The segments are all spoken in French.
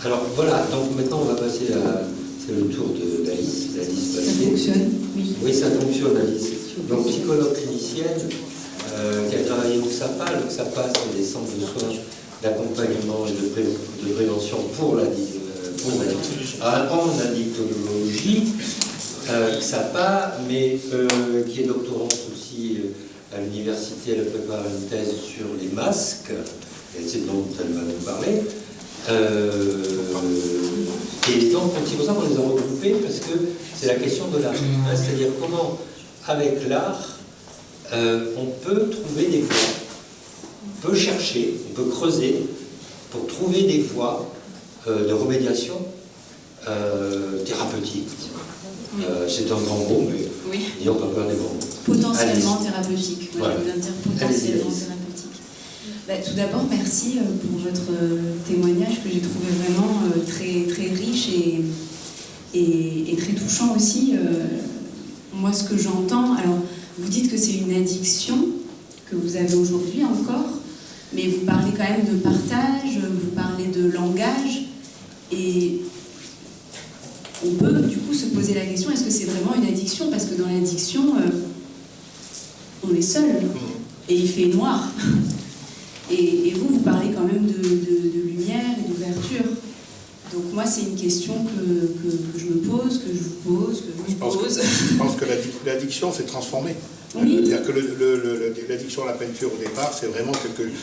Alors voilà, donc maintenant on va passer c'est le tour d'Alice. Ça fonctionne, oui. Oui, ça fonctionne, Alice. Donc psychologue clinicienne, qui a travaillé au XAPA. Le XAPA, c'est des centres de soins d'accompagnement et de prévention pour en addictologie. XAPA, mais qui est doctorante aussi à l'université. Elle prépare une thèse sur les masques, et c'est dont elle va nous parler. Et donc, c'est pour ça qu'on les a regroupés, parce que c'est la question de l'art. C'est-à-dire comment, avec l'art, on peut trouver des voies. On peut chercher, on peut creuser pour trouver des voies de remédiation thérapeutique. C'est un grand mot, mais oui. Disons qu'on peut avoir des grands mots. Potentiellement thérapeutique. Moi, je veux dire potentiellement thérapeutique. Tout d'abord, merci pour votre témoignage que j'ai trouvé vraiment très, très riche et très touchant aussi. Moi, ce que j'entends, alors vous dites que c'est une addiction que vous avez aujourd'hui encore, mais vous parlez quand même de partage, vous parlez de langage, et on peut du coup se poser la question, est-ce que c'est vraiment une addiction? Parce que dans l'addiction, on est seul, et il fait noir. Et vous parlez quand même de lumière et d'ouverture. Donc moi, c'est une question que je me pose, que je vous pose, que je vous pose. Je pense que l'addiction s'est transformée. Oui. C'est-à-dire que l'addiction à la peinture au départ, c'est vraiment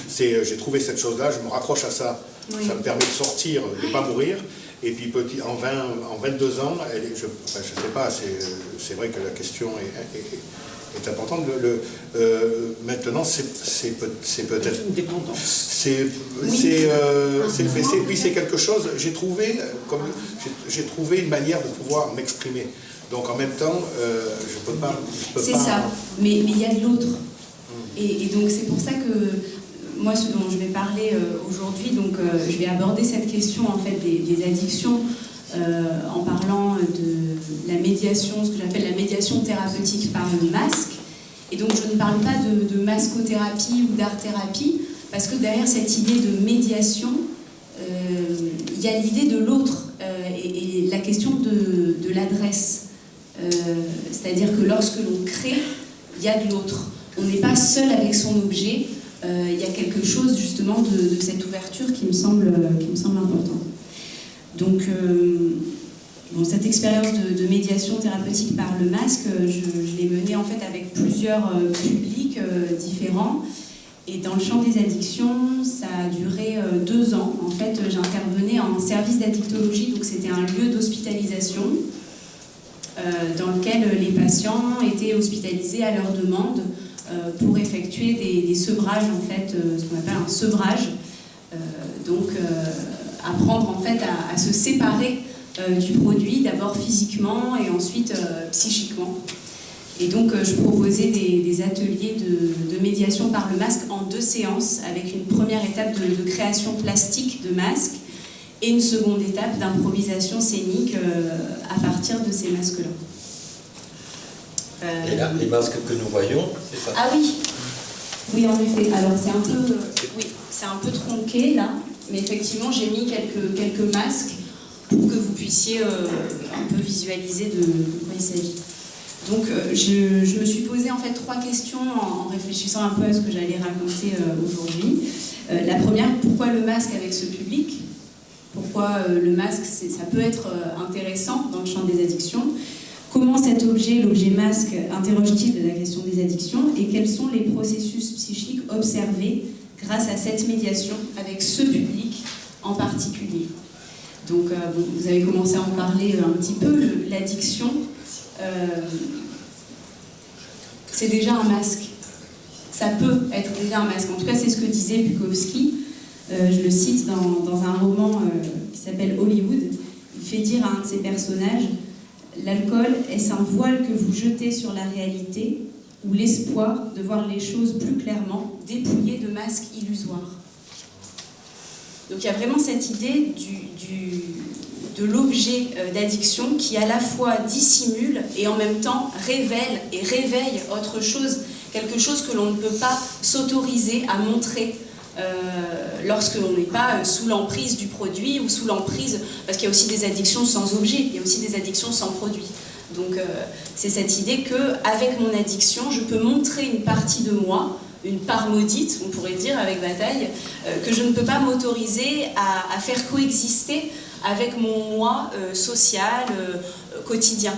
j'ai trouvé cette chose-là, je me raccroche à ça. Oui. Ça me permet de sortir, de ne pas mourir. Et puis en 22 ans, je sais pas, c'est vrai que la question est importante. Maintenant, c'est peut-être une dépendance. Puis c'est quelque chose. J'ai trouvé une manière de pouvoir m'exprimer. Donc en même temps, je peux pas. C'est ça. Mais il y a de l'autre. Et donc c'est pour ça que moi, ce dont je vais parler aujourd'hui, donc je vais aborder cette question en fait des addictions en parlant de la médiation, ce que j'appelle la médiation thérapeutique par le masque. Et donc je ne parle pas de mascothérapie ou d'art-thérapie, parce que derrière cette idée de médiation, il y a l'idée de l'autre et la question de l'adresse. C'est-à-dire que lorsque l'on crée, il y a de l'autre. On n'est pas seul avec son objet. Il y a quelque chose justement de cette ouverture qui me semble importante. Donc, cette expérience de médiation thérapeutique par le masque, je l'ai menée en fait avec plusieurs publics différents. Et dans le champ des addictions, ça a duré 2 ans. En fait, j'intervenais en service d'addictologie, donc c'était un lieu d'hospitalisation dans lequel les patients étaient hospitalisés à leur demande pour effectuer des sevrages, en fait, ce qu'on appelle un sevrage. Apprendre en fait à se séparer du produit, d'abord physiquement et ensuite psychiquement. Et donc je proposais des ateliers de médiation par le masque en 2 séances, avec une première étape de création plastique de masques et une seconde étape d'improvisation scénique à partir de ces masques-là. Et là, les masques que nous voyons, c'est ça? Ah oui, oui en effet. Alors c'est un peu tronqué là, mais effectivement j'ai mis quelques masques pour que vous puissiez un peu visualiser de quoi il s'agit. Donc je me suis posé en fait 3 questions en réfléchissant un peu à ce que j'allais raconter aujourd'hui. La première, pourquoi le masque avec ce public? Pourquoi le masque, ça peut être intéressant dans le champ des addictions? Comment cet objet, l'objet masque, interroge-t-il de la question des addictions? Et quels sont les processus psychiques observés grâce à cette médiation avec ce public en particulier? Donc, vous avez commencé à en parler un petit peu. L'addiction, c'est déjà un masque. Ça peut être déjà un masque. En tout cas, c'est ce que disait Bukowski. Je le cite dans un roman qui s'appelle Hollywood. Il fait dire à un de ses personnages: l'alcool, est-ce un voile que vous jetez sur la réalité ou l'espoir de voir les choses plus clairement, dépouillé de masques illusoires? Donc il y a vraiment cette idée de l'objet d'addiction qui à la fois dissimule et en même temps révèle et réveille autre chose, quelque chose que l'on ne peut pas s'autoriser à montrer lorsqu'on n'est pas sous l'emprise du produit ou sous l'emprise, parce qu'il y a aussi des addictions sans objet, il y a aussi des addictions sans produit. Donc c'est cette idée qu'avec mon addiction, je peux montrer une partie de moi, une part maudite, on pourrait dire avec Bataille, que je ne peux pas m'autoriser à faire coexister avec mon moi social, quotidien.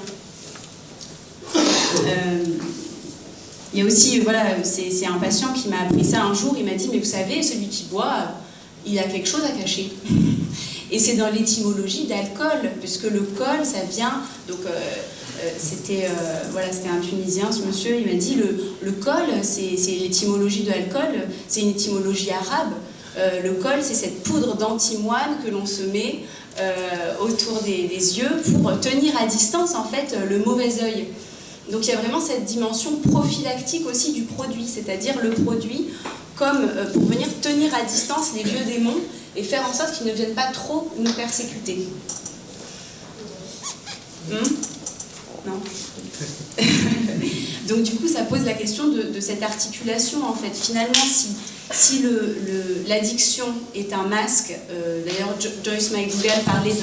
Il y a aussi, voilà, c'est un patient qui m'a appris ça un jour, il m'a dit, mais vous savez, celui qui boit, il a quelque chose à cacher. Et c'est dans l'étymologie d'alcool, puisque le col, ça vient, donc c'était un Tunisien, ce monsieur, il m'a dit, le col, c'est l'étymologie de l'alcool, c'est une étymologie arabe. Le col, c'est cette poudre d'antimoine que l'on se met autour des yeux pour tenir à distance, en fait, le mauvais œil. Donc il y a vraiment cette dimension prophylactique aussi du produit, c'est-à-dire le produit comme pour venir tenir à distance les vieux démons et faire en sorte qu'ils ne viennent pas trop nous persécuter. Non. Donc du coup ça pose la question de cette articulation en fait. Finalement si l'addiction est un masque, d'ailleurs Joyce McDougall parlait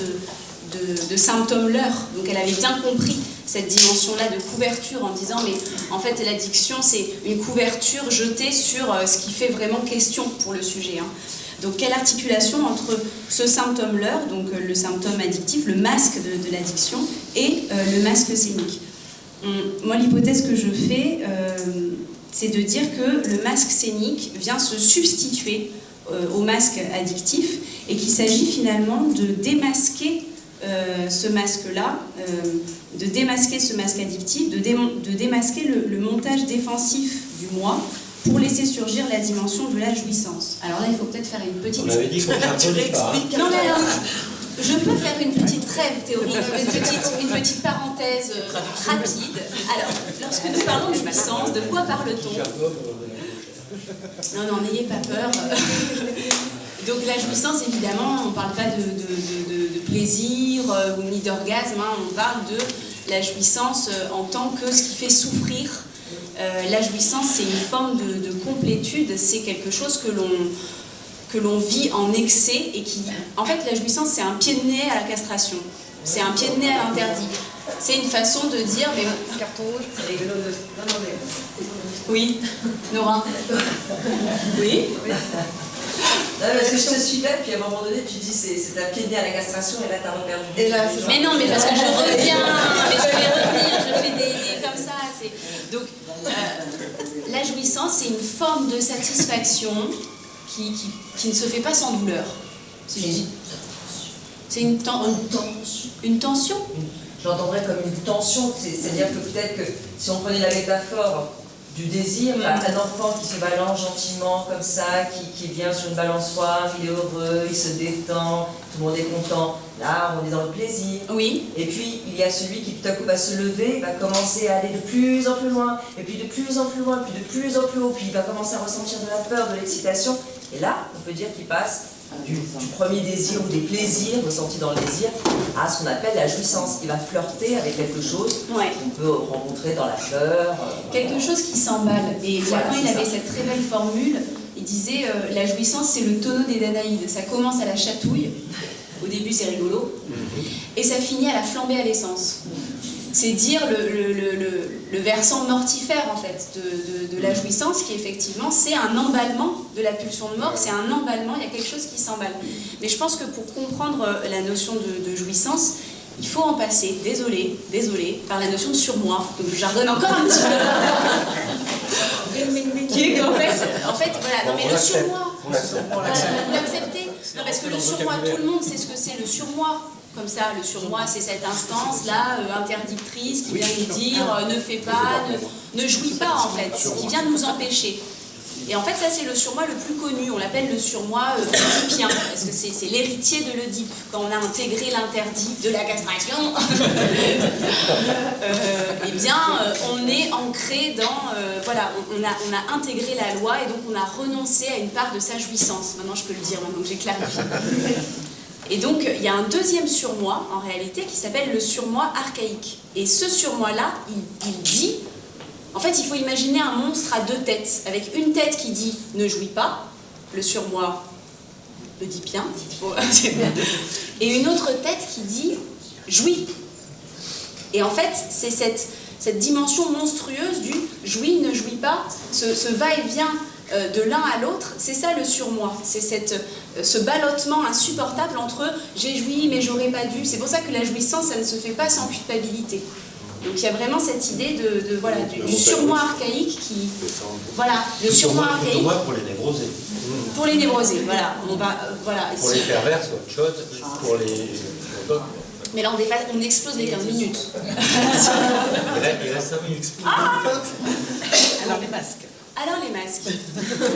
de symptômes leurre, donc elle avait bien compris cette dimension-là de couverture en disant mais en fait l'addiction c'est une couverture jetée sur ce qui fait vraiment question pour le sujet. Donc quelle articulation entre ce symptôme leurre, donc le symptôme addictif, le masque de l'addiction et le masque scénique. Moi l'hypothèse que je fais c'est de dire que le masque scénique vient se substituer au masque addictif et qu'il s'agit finalement de démasquer ce masque-là, de démasquer ce masque addictif, de démasquer le montage défensif du moi pour laisser surgir la dimension de la jouissance. Alors là, il faut peut-être faire une petite... On avait dit qu'on n'apprenait pas. Non, mais alors, je peux faire une petite trêve théorique, une petite parenthèse rapide. Alors, lorsque nous parlons de jouissance, de quoi parle-t-on ? Non, n'ayez pas peur. Donc la jouissance, évidemment, on ne parle pas de plaisir ni d'orgasme, on parle de la jouissance en tant que ce qui fait souffrir. La jouissance, c'est une forme de complétude, c'est quelque chose que l'on vit en excès et qui... En fait, la jouissance, c'est un pied de nez à la castration, c'est un pied de nez à l'interdit. C'est une façon de dire... Mais... Carton rouge, Oui, Nora. Oui. Non, parce que je te suivais, puis à un moment donné, tu dis c'est un pied de nez à la castration, et là t'as reperdu. Mais non, mais parce que je reviens, mais je vais revenir, je fais des comme ça. Donc, la jouissance, c'est une forme de satisfaction qui ne se fait pas sans douleur. C'est une tension. J'entendrais comme une tension, c'est-à-dire que peut-être que si on prenait la métaphore du désir, un enfant qui se balance gentiment comme ça, qui vient sur une balançoire, il est heureux, il se détend, tout le monde est content. Là, on est dans le plaisir. Oui. Et puis, il y a celui qui tout à coup va se lever, va commencer à aller de plus en plus loin, et puis de plus en plus loin, puis de plus en plus haut, puis il va commencer à ressentir de la peur, de l'excitation. Et là, on peut dire qu'il passe du premier désir ou des plaisirs ressentis dans le désir à ce qu'on appelle la jouissance. Il va flirter avec quelque chose qu'on peut rencontrer dans la peur. Quelque chose qui s'emballe. Et Lacan, il avait cette très belle formule, il disait la jouissance c'est le tonneau des Danaïdes. Ça commence à la chatouille, au début c'est rigolo, et ça finit à la flambée à l'essence. C'est dire le versant mortifère en fait de la jouissance qui effectivement c'est un emballement de la pulsion de mort, c'est un emballement, il y a quelque chose qui s'emballe. Mais je pense que pour comprendre la notion de jouissance, il faut en passer, désolé, par la notion de surmoi. Donc je jargonne encore un petit peu. Qui est qu'en fait, voilà, non mais le surmoi, vous l'acceptez ? Non, parce que le surmoi, tout le monde sait ce que c'est le surmoi. Comme ça, le surmoi, c'est cette instance-là, interdictrice, qui vient nous dire ne fais pas, ne jouis pas, en fait, qui vient nous empêcher. Et en fait, ça, c'est le surmoi le plus connu. On l'appelle le surmoi oedipien, parce que c'est l'héritier de l'Oedipe. Quand on a intégré l'interdit de la castration, eh bien, on est ancré dans... voilà, on a intégré la loi et donc on a renoncé à une part de sa jouissance. Maintenant, je peux le dire, maintenant que j'ai clarifié. Et donc, il y a un deuxième surmoi, en réalité, qui s'appelle le surmoi archaïque. Et ce surmoi-là, il dit... En fait, il faut imaginer un monstre à deux têtes, avec une tête qui dit « ne jouis pas » le surmoi oedipien, et une autre tête qui dit jouis. Et en fait, c'est cette dimension monstrueuse du jouis, ne jouis pas, ce va-et-vient de l'un à l'autre, c'est ça le surmoi. C'est ce ballottement insupportable entre j'ai joui mais j'aurais pas dû. C'est pour ça que la jouissance, ça ne se fait pas sans culpabilité. Donc il y a vraiment cette idée voilà, du surmoi archaïque qui... Voilà, le surmoi archaïque... Pour les névrosés. Pour les névrosés, voilà. Voilà pour les pervers, c'est autre chose. Pour les... Mais là, on explose les 15 minutes. Il reste 5 minutes. Alors les masques. Alors les masques.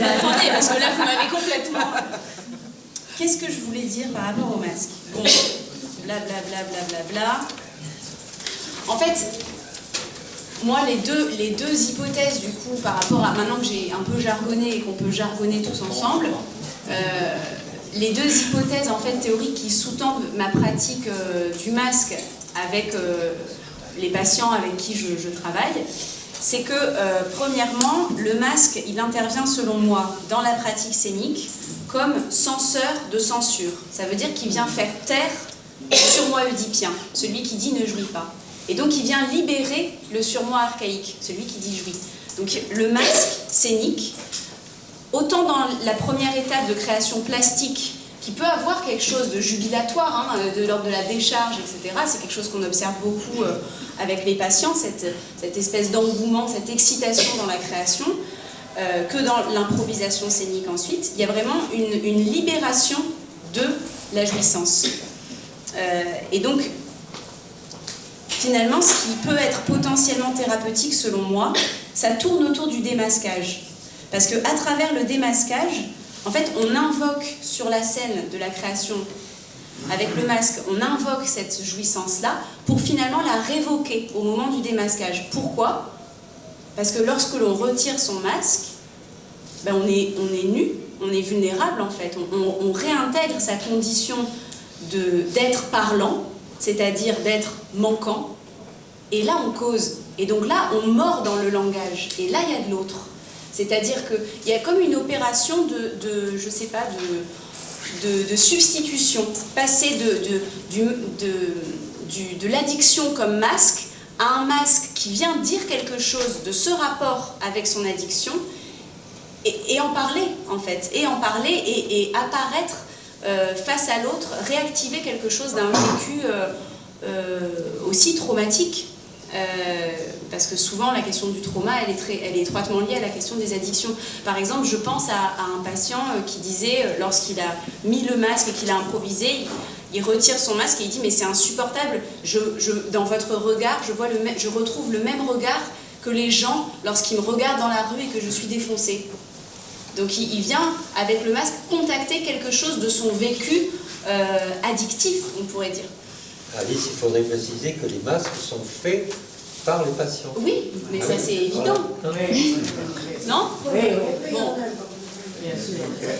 Attendez, parce que là, vous m'avez complètement... Qu'est-ce que je voulais dire par rapport aux masques? Bon, blablabla. En fait, moi, les deux hypothèses, du coup, par rapport à... Maintenant que j'ai un peu jargonné et qu'on peut jargonner tous ensemble, les deux hypothèses, en fait, théoriques qui sous-tendent ma pratique du masque avec les patients avec qui je travaille, c'est que, premièrement, le masque, il intervient, selon moi, dans la pratique scénique comme censeur de censure. Ça veut dire qu'il vient faire taire le surmoi oedipien, celui qui dit ne jouis pas. Et donc, il vient libérer le surmoi archaïque, celui qui dit jouis. Donc, le masque scénique, autant dans la première étape de création plastique, qui peut avoir quelque chose de jubilatoire, hein, de l'ordre de la décharge, etc. C'est quelque chose qu'on observe beaucoup avec les patients, cette espèce d'engouement, cette excitation dans la création, que dans l'improvisation scénique ensuite. Il y a vraiment une libération de la jouissance. Et donc, finalement, ce qui peut être potentiellement thérapeutique, selon moi, ça tourne autour du démasquage. Parce qu'à travers le démasquage, en fait, on invoque sur la scène de la création, avec le masque, on invoque cette jouissance-là pour finalement la révoquer au moment du démasquage. Pourquoi? Parce que lorsque l'on retire son masque, ben on est nu, on est vulnérable en fait. On réintègre sa condition d'être parlant, c'est-à-dire d'être manquant, et là on cause. Et donc là, on mord dans le langage, et là il y a de l'autre. C'est-à-dire qu'il y a comme une opération je sais pas, de substitution, passer de l'addiction comme masque à un masque qui vient dire quelque chose de ce rapport avec son addiction et en parler en fait, et apparaître face à l'autre, réactiver quelque chose d'un vécu aussi traumatique. Parce que souvent la question du trauma elle est étroitement liée à la question des addictions. Par exemple, je pense à un patient qui disait, lorsqu'il a mis le masque et qu'il a improvisé, il retire son masque et il dit mais c'est insupportable, dans votre regard je retrouve le même regard que les gens lorsqu'ils me regardent dans la rue et que je suis défoncée. Donc il vient avec le masque contacter quelque chose de son vécu addictif, on pourrait dire. Alice, il faudrait préciser que les masques sont faits par les patients. Oui, mais ça c'est évident. Non? Oui. Bon.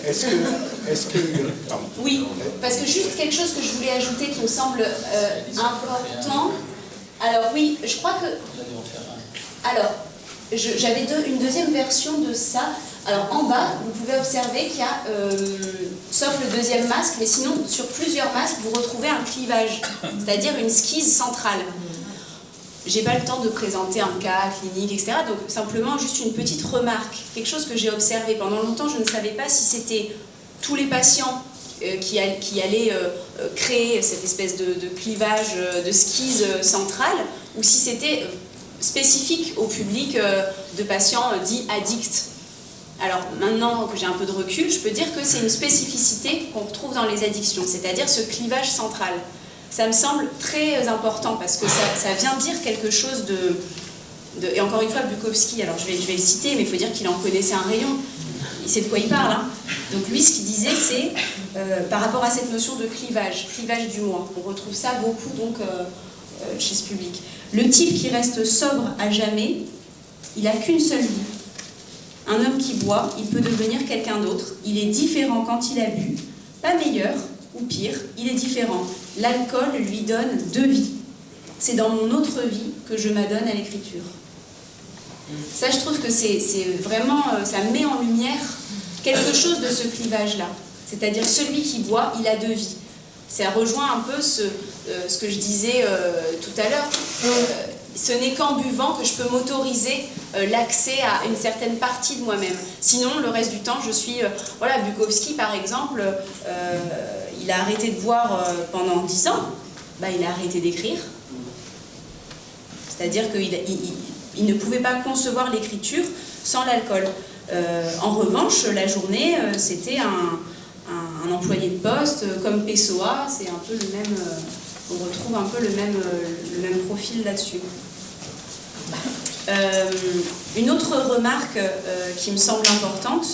Est-ce que pardon. Oui, parce que juste quelque chose que je voulais ajouter qui me semble important. Alors oui, je crois que... Alors, j'avais une deuxième version de ça. Alors en bas, vous pouvez observer qu'il y a, sauf le deuxième masque, mais sinon sur plusieurs masques, vous retrouvez un clivage, c'est-à-dire une skise centrale. J'ai pas le temps de présenter un cas clinique, etc. Donc simplement juste une petite remarque, quelque chose que j'ai observé. Pendant longtemps, je ne savais pas si c'était tous les patients qui allaient créer cette espèce de clivage, de skise centrale, ou si c'était spécifique au public de patients dits addicts. Alors maintenant que j'ai un peu de recul, je peux dire que c'est une spécificité qu'on retrouve dans les addictions, c'est-à-dire ce clivage central. Ça me semble très important parce que ça vient dire quelque chose et encore une fois, Bukowski, alors je vais le citer, mais il faut dire qu'il en connaissait un rayon, il sait de quoi il parle. Hein. Donc lui, ce qu'il disait, c'est par rapport à cette notion de clivage du moi. On retrouve ça beaucoup donc, chez ce public. Le type qui reste sobre à jamais, il n'a qu'une seule vie. Un homme qui boit, il peut devenir quelqu'un d'autre. Il est différent quand il a bu. Pas meilleur, ou pire, il est différent. L'alcool lui donne 2 vies. C'est dans mon autre vie que je m'adonne à l'écriture. Ça, je trouve que c'est vraiment... Ça met en lumière quelque chose de ce clivage-là. C'est-à-dire celui qui boit, il a deux vies. Ça rejoint un peu ce que je disais tout à l'heure. Ce n'est qu'en buvant que je peux m'autoriser l'accès à une certaine partie de moi-même. Sinon, le reste du temps, je suis... voilà, Bukowski, par exemple, il a arrêté de boire pendant 10 ans. Bah, il a arrêté d'écrire. C'est-à-dire qu'il ne pouvait pas concevoir l'écriture sans l'alcool. En revanche, la journée, c'était un employé de poste, comme Pessoa, c'est un peu le même... on retrouve un peu le même profil là-dessus. Une autre remarque qui me semble importante,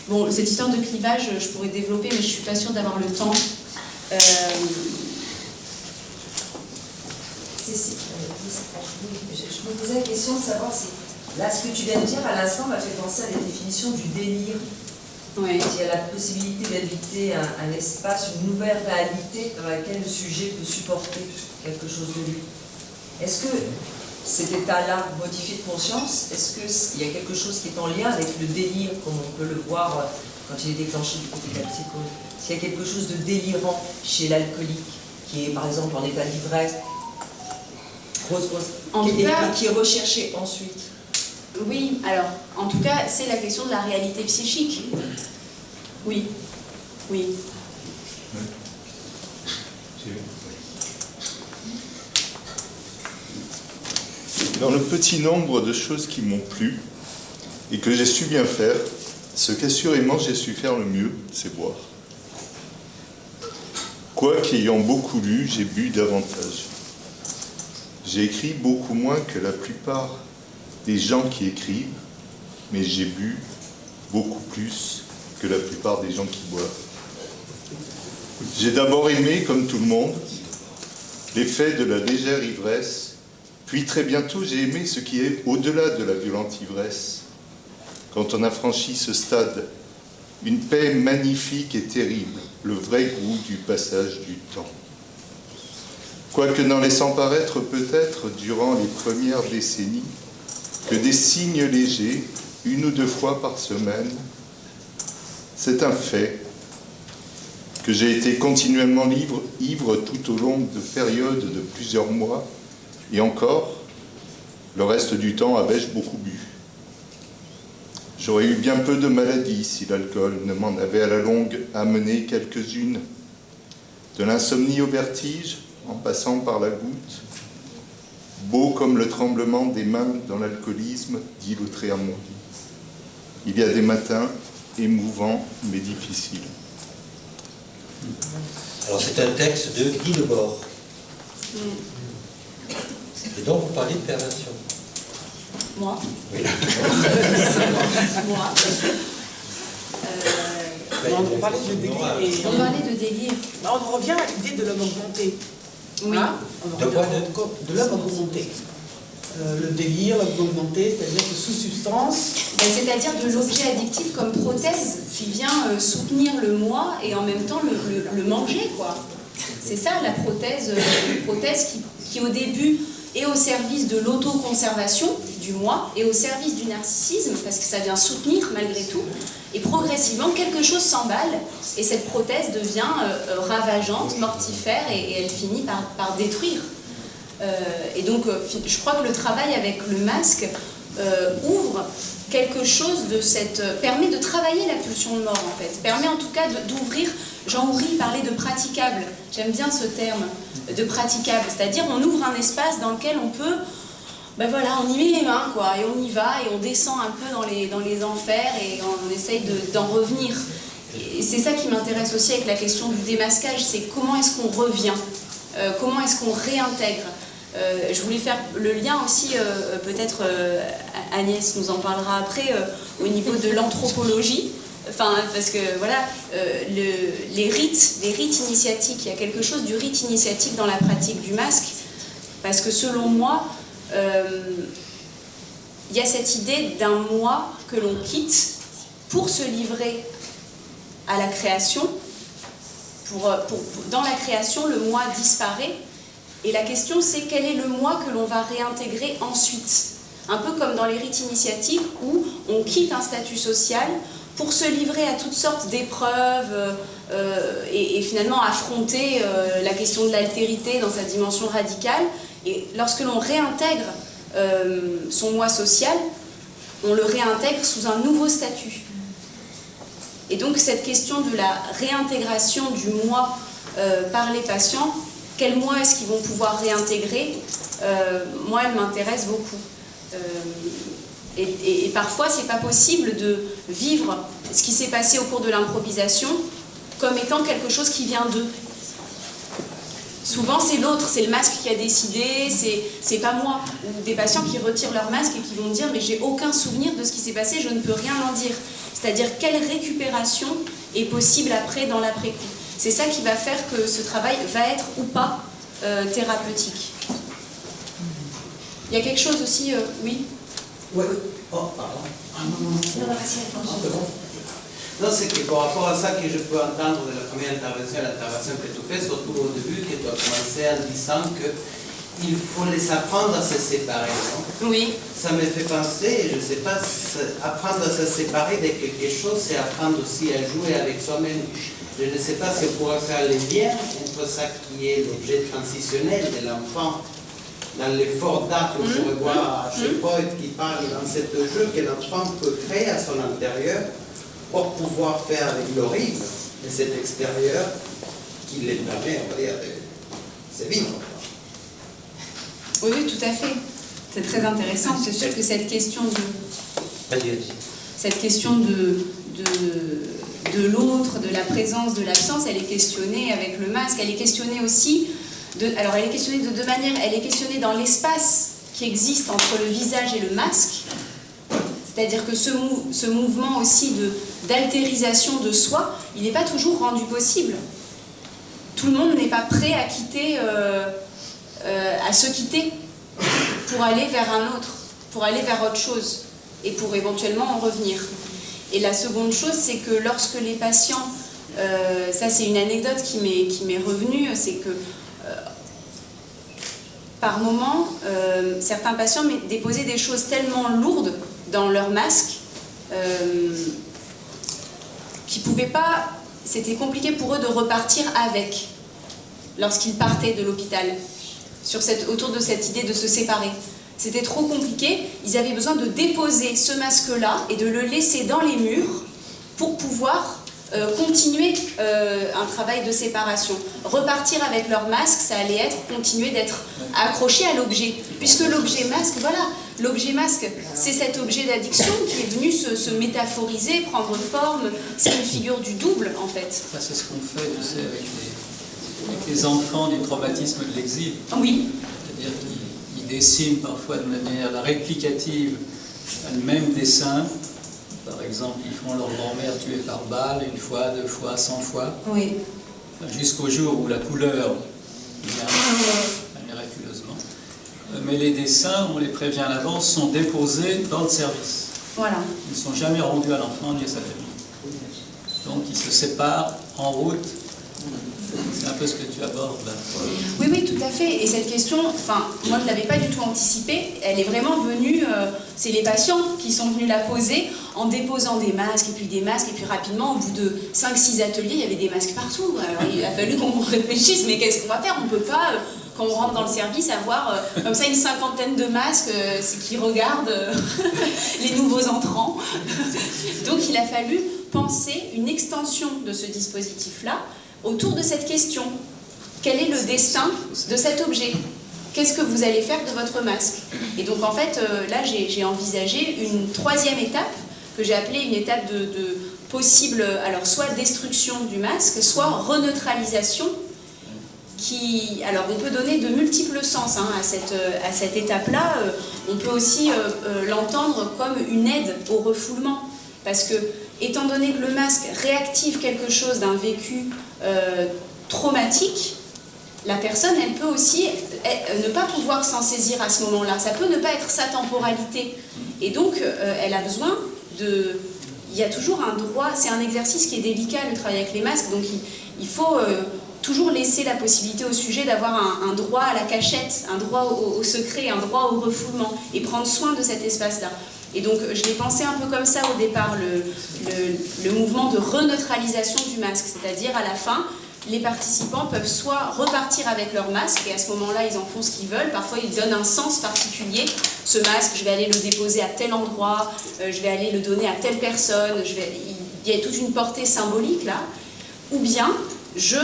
bon, cette histoire de clivage, je pourrais développer, mais je ne suis pas sûre d'avoir le temps. Je me posais la question de savoir si, là, ce que tu viens de dire à l'instant m'a fait penser à la définition du délire. Ouais. Il y a la possibilité d'habiter un espace, une nouvelle réalité dans laquelle le sujet peut supporter quelque chose de lui. Est-ce que cet état-là modifié de conscience, est-ce qu'il y a quelque chose qui est en lien avec le délire, comme on peut le voir quand il est déclenché du côté de la psychose? S'il y a quelque chose de délirant chez l'alcoolique, qui est par exemple en état d'ivresse, qui est recherché ensuite? Oui, alors, en tout cas, c'est la question de la réalité psychique. Oui, oui. Dans le petit nombre de choses qui m'ont plu et que j'ai su bien faire, ce qu'assurément j'ai su faire le mieux, c'est boire. Quoiqu'ayant beaucoup lu, j'ai bu davantage. J'ai écrit beaucoup moins que la plupart des gens qui écrivent, mais j'ai bu beaucoup plus que la plupart des gens qui boivent. J'ai d'abord aimé, comme tout le monde, l'effet de la légère ivresse, puis très bientôt j'ai aimé ce qui est au-delà de la violente ivresse. Quand on a franchi ce stade, une paix magnifique et terrible, le vrai goût du passage du temps. Quoique n'en laissant paraître peut-être, durant les premières décennies, que des signes légers, 1 ou 2 fois par semaine, c'est un fait que j'ai été continuellement ivre tout au long de périodes de plusieurs mois, et encore, le reste du temps avais-je beaucoup bu. J'aurais eu bien peu de maladies si l'alcool ne m'en avait à la longue amené quelques-unes, de l'insomnie au vertige, en passant par la goutte, beau comme le tremblement des mains dans l'alcoolisme, dit Lautréamont. Il y a des matins émouvants mais difficiles. Alors c'est un texte de Guy Debord. Et donc vous parlez de perversion. Moi? Oui. Moi. On parlait de délire. On parlait de délire. On revient à l'idée de l'homme augmenté. Oui. Hein, De quoi? De l'homme augmenté. Le délire, l'homme augmenté, c'est-à-dire que sous substance. C'est-à-dire de l'objet addictif comme prothèse qui vient soutenir le moi et en même temps le manger, quoi. C'est ça la prothèse, qui au début est au service de l'autoconservation du moi et au service du narcissisme parce que ça vient soutenir malgré tout. Et progressivement, quelque chose s'emballe et cette prothèse devient ravageante, mortifère et elle finit par détruire. Et donc, je crois que le travail avec le masque ouvre quelque chose de cette... permet de travailler la pulsion de mort, en fait. Permet en tout cas d'ouvrir... Jean-Houry parlait de praticable. J'aime bien ce terme de praticable. C'est-à-dire, on ouvre un espace dans lequel on peut... Ben voilà, on y met les mains, quoi, et on y va, et on descend un peu dans les enfers, et on essaye d'en revenir. Et c'est ça qui m'intéresse aussi avec la question du démasquage, c'est comment est-ce qu'on revient, comment est-ce qu'on réintègre. Je voulais faire le lien aussi, peut-être Agnès nous en parlera après, au niveau de l'anthropologie. Enfin, parce que voilà, les rites initiatiques, il y a quelque chose du rite initiatique dans la pratique du masque, parce que selon moi, il y a cette idée d'un moi que l'on quitte pour se livrer à la création. Dans la création, le moi disparaît. Et la question, c'est quel est le moi que l'on va réintégrer ensuite. Un peu comme dans les rites initiatiques où on quitte un statut social pour se livrer à toutes sortes d'épreuves et finalement affronter la question de l'altérité dans sa dimension radicale. Et lorsque l'on réintègre son moi social, on le réintègre sous un nouveau statut. Et donc cette question de la réintégration du moi par les patients, quel moi est-ce qu'ils vont pouvoir réintégrer, moi elle m'intéresse beaucoup. Et parfois c'est pas possible de vivre ce qui s'est passé au cours de l'improvisation comme étant quelque chose qui vient d'eux. Souvent c'est l'autre, c'est le masque qui a décidé, c'est pas moi. Ou des patients qui retirent leur masque et qui vont dire mais j'ai aucun souvenir de ce qui s'est passé, je ne peux rien en dire. C'est-à-dire quelle récupération est possible après dans l'après-coup. C'est ça qui va faire que ce travail va être ou pas thérapeutique. Il y a quelque chose aussi, oui. Oui. Oh, pardon. Non, c'est que par rapport à ça que je peux entendre de la première intervention, l'intervention que tu fais, surtout au début, que tu as commencé en disant qu'il faut les apprendre à se séparer. Non? Oui. Ça me fait penser, je ne sais pas, apprendre à se séparer de quelque chose, c'est apprendre aussi à jouer avec soi-même. Je ne sais pas si on pourrait faire le lien entre ça qui est l'objet transitionnel de l'enfant dans l'effort d'art que je revois chez Freud qui parle dans ce jeu que l'enfant peut créer à son intérieur pour pouvoir faire avec l'horrible de cet extérieur qui les permet, on va dire, de se vivre. Oui, oui, tout à fait. C'est très intéressant. C'est sûr que cette question de l'autre, de la présence, de l'absence, elle est questionnée avec le masque. Elle est questionnée aussi, alors elle est questionnée de deux manières. Elle est questionnée dans l'espace qui existe entre le visage et le masque. C'est-à-dire que ce mouvement aussi d'altérisation de soi, il n'est pas toujours rendu possible. Tout le monde n'est pas prêt à quitter, à se quitter pour aller vers un autre, pour aller vers autre chose et pour éventuellement en revenir. Et la seconde chose, c'est que lorsque les patients, ça c'est une anecdote qui m'est revenue, c'est que par moment, certains patients déposaient des choses tellement lourdes dans leur masque qu'ils ne pouvaient pas, c'était compliqué pour eux de repartir avec lorsqu'ils partaient de l'hôpital, autour de cette idée de se séparer. C'était trop compliqué, ils avaient besoin de déposer ce masque-là et de le laisser dans les murs pour pouvoir continuer un travail de séparation. Repartir avec leur masque, ça allait être continuer d'être accroché à l'objet. Puisque l'objet masque, voilà, l'objet masque, c'est cet objet d'addiction qui est venu se métaphoriser, prendre forme, c'est une figure du double en fait. Ça c'est ce qu'on fait, tu sais, avec les enfants du traumatisme de l'exil. Oui. C'est-à-dire qu'ils dessinent parfois de manière réplicative le même dessin. Par exemple, ils font leur grand-mère tuée par balle 1 fois, 2 fois, 100 fois. Oui. Jusqu'au jour où la couleur vient miraculeusement. Mais les dessins, on les prévient à l'avance, sont déposés dans le service. Voilà. Ils ne sont jamais rendus à l'enfant ni à sa famille. Donc ils se séparent en route. C'est un peu ce que tu abordes là. Oui, oui, tout à fait. Et cette question, enfin, moi je ne l'avais pas du tout anticipée. Elle est vraiment venue, c'est les patients qui sont venus la poser en déposant des masques, et puis rapidement, au bout de 5-6 ateliers, il y avait des masques partout. Alors il a fallu qu'on réfléchisse, mais qu'est-ce qu'on va faire? On ne peut pas, quand on rentre dans le service, avoir comme ça une 50aine de masques qui regardent les nouveaux entrants. Donc il a fallu penser une extension de ce dispositif-là autour de cette question. Quel est le destin de cet objet? Qu'est-ce que vous allez faire de votre masque? Et donc en fait, là j'ai envisagé une 3e étape que j'ai appelée une étape de possible, alors soit destruction du masque, soit reneutralisation, qui, alors on peut donner de multiples sens à cette étape-là. On peut aussi l'entendre comme une aide au refoulement, parce que étant donné que le masque réactive quelque chose d'un vécu traumatique, la personne, elle peut aussi ne pas pouvoir s'en saisir à ce moment-là. Ça peut ne pas être sa temporalité. Et donc, elle a besoin de... Il y a toujours un droit, c'est un exercice qui est délicat, le travail avec les masques, donc il faut toujours laisser la possibilité au sujet d'avoir un droit à la cachette, un droit au secret, un droit au refoulement, et prendre soin de cet espace-là. Et donc je l'ai pensé un peu comme ça au départ, le mouvement de reneutralisation du masque, c'est-à-dire à la fin, les participants peuvent soit repartir avec leur masque, et à ce moment-là, ils en font ce qu'ils veulent. Parfois, ils donnent un sens particulier. Ce masque, je vais aller le déposer à tel endroit, je vais aller le donner à telle personne. Il y a toute une portée symbolique là. Ou bien, je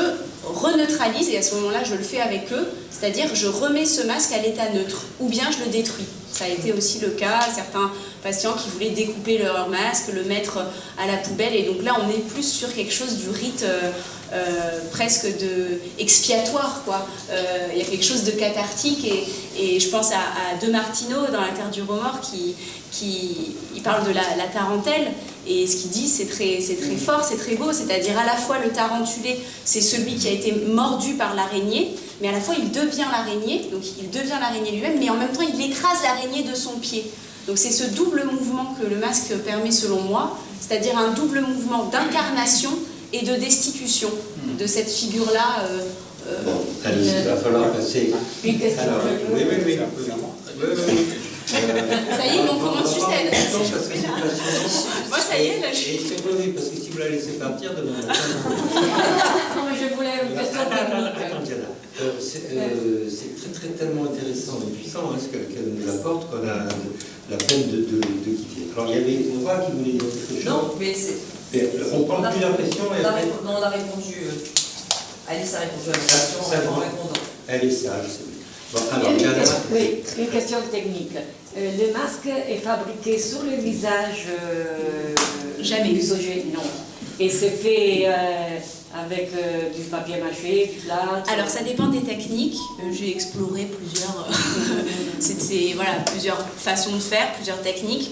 reneutralise, et à ce moment-là, je le fais avec eux, c'est-à-dire je remets ce masque à l'état neutre, ou bien je le détruis. Ça a été aussi le cas, certains patients qui voulaient découper leur masque, le mettre à la poubelle, et donc là, on est plus sur quelque chose du rite presque expiatoire, quoi. Il y a quelque chose de cathartique, et je pense à De Martino dans La Terre du Remords il parle de la tarentelle, et ce qu'il dit c'est très fort, c'est très beau, c'est-à-dire à la fois le tarentulé c'est celui qui a été mordu par l'araignée, mais à la fois il devient l'araignée, donc il devient l'araignée lui-même, mais en même temps il écrase l'araignée de son pied. Donc c'est ce double mouvement que le masque permet selon moi, c'est-à-dire un double mouvement d'incarnation et de destitution de cette figure-là. Il va falloir passer. Une question. Alors, oui. Ça y est, on commence juste à... Moi, ça y est, là, Et c'est mauvais, parce que si vous la laissez partir, demain matin... Non, mais je voulais une question technique. Attends, Diana. C'est tellement intéressant et puissant ce qu'elle nous apporte qu'on a la peine de quitter. Alors, il y avait Nora qui voulait dire quelque chose. Non, mais c'est... On parle plus d'impression et après... Non, on a répondu... Alice a répondu à la question en répondant. Elle est sage, c'est vrai. Bon, alors, Diana... Oui, une question technique. Le masque est fabriqué sur le visage Jamais. du sujet, non. Et c'est fait avec du papier mâché, du plâtre. Alors ça dépend des techniques. J'ai exploré plusieurs façons de faire, plusieurs techniques.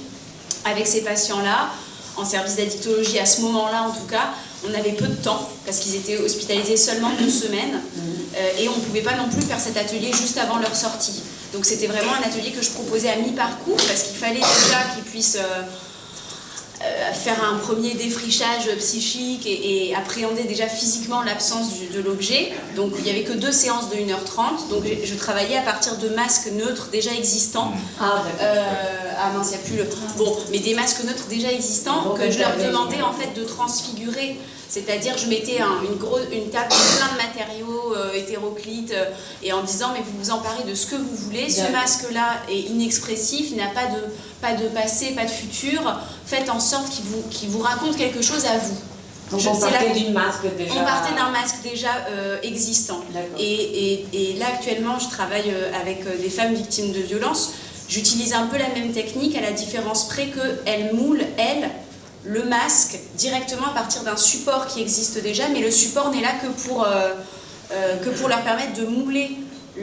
Avec ces patients-là, en service d'addictologie à ce moment-là en tout cas, on avait peu de temps parce qu'ils étaient hospitalisés seulement 2 semaines et on ne pouvait pas non plus faire cet atelier juste avant leur sortie. Donc c'était vraiment un atelier que je proposais à mi-parcours parce qu'il fallait déjà qu'ils puissent faire un premier défrichage psychique et appréhender déjà physiquement l'absence de l'objet. Donc il n'y avait que 2 séances de 1h30. Donc je travaillais à partir de masques neutres déjà existants. Mince, il n'y a plus le... Bon, mais des masques neutres déjà existants que je leur demandais en fait de transfigurer. C'est-à-dire je mettais une table plein de matériaux hétéroclites et en disant mais vous vous emparez de ce que vous voulez, ce masque-là est inexpressif, il n'a pas de passé, pas de futur, faites en sorte qu'il vous raconte quelque chose à vous. Donc on partait d'un masque déjà... On partait d'un masque déjà existant. Et là actuellement je travaille avec des femmes victimes de violences, j'utilise un peu la même technique à la différence près qu'elles moulent, elles, le masque directement à partir d'un support qui existe déjà, mais le support n'est là que pour leur permettre de mouler.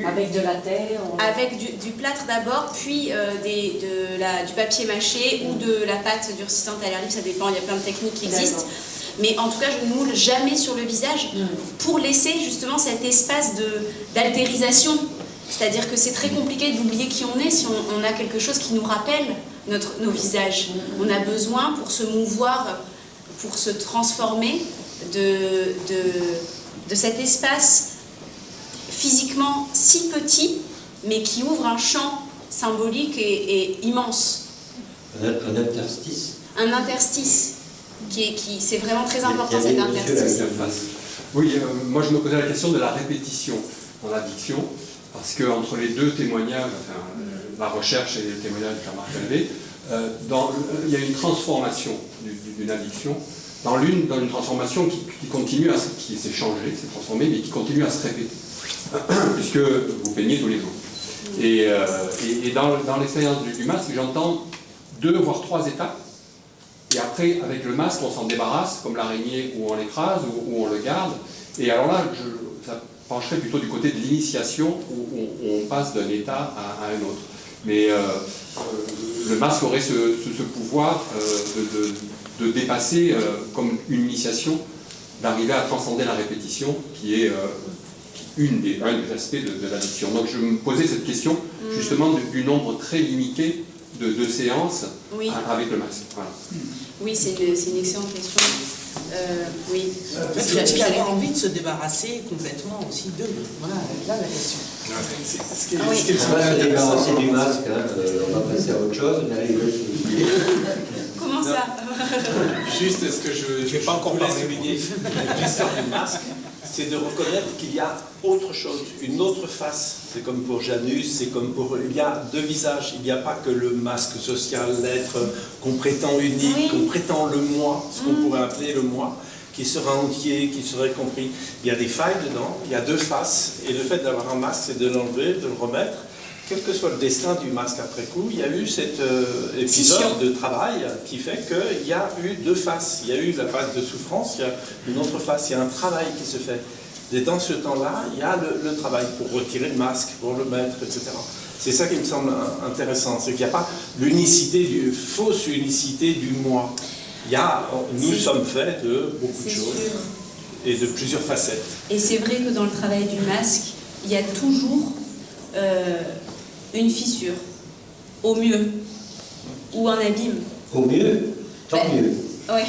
Avec de la terre Avec du plâtre d'abord, puis du papier mâché ou de la pâte durcissante à l'air libre, ça dépend, il y a plein de techniques qui existent. Mais en tout cas, je ne moule jamais sur le visage pour laisser justement cet espace d'altérisation. C'est-à-dire que c'est très compliqué d'oublier qui on est si on a quelque chose qui nous rappelle nos visages. On a besoin pour se mouvoir, pour se transformer de cet espace physiquement si petit, mais qui ouvre un champ symbolique et immense. Un interstice. Un interstice, c'est vraiment très important cet interstice. Oui, moi je me posais la question de la répétition dans l'addiction, parce qu'entre les 2 témoignages, enfin, la recherche et le témoignage de Jean-Marc Calvé, il y a une transformation d'une addiction. Dans l'une transformation qui continue qui s'est changée, s'est transformée, mais qui continue à se répéter, puisque vous peignez tous les jours. Et dans l'expérience du masque, j'entends 2 voire 3 étapes, et après, avec le masque, on s'en débarrasse, comme l'araignée, ou on l'écrase, ou on le garde. Et alors là, ça pencherait plutôt du côté de l'initiation, où on passe d'un état à un autre. Mais le masque aurait ce pouvoir de dépasser, comme une initiation, d'arriver à transcender la répétition, qui est un des aspects de l'addiction. Donc je me posais cette question, justement, du nombre très limité de séances avec le masque. Voilà. Oui, c'est une excellente question. Oui. En fait, est-ce qu'il y avait envie de se débarrasser complètement aussi d'eux? Voilà, là la question. On va se débarrasser du masque, hein, on va passer à autre chose, mais allez, Comment ça? Juste, ce que je pas encore voulais souligner l'histoire du masque, c'est de reconnaître qu'il y a autre chose, une autre face. C'est comme pour Janus, c'est comme pour... Il y a deux visages, il n'y a pas que le masque social, l'être qu'on prétend unique, qu'on prétend le moi, ce qu'on pourrait appeler le moi, qui sera entier, qui serait compris. Il y a des failles dedans, il y a deux faces, et le fait d'avoir un masque, c'est de l'enlever, de le remettre. Quel que soit le destin du masque après coup, il y a eu cet épisode de travail qui fait qu'il y a eu deux faces. Il y a eu la phase de souffrance, il y a une autre face, il y a un travail qui se fait. Et dans ce temps-là, il y a le travail pour retirer le masque, pour le mettre, etc. C'est ça qui me semble intéressant, c'est qu'il n'y a pas l'unicité, fausse unicité du moi. Nous sommes faits de beaucoup de choses et de plusieurs facettes. Et c'est vrai que dans le travail du masque, il y a toujours une fissure, au mieux, ou un abîme. Au mieux, tant mieux. Ouais.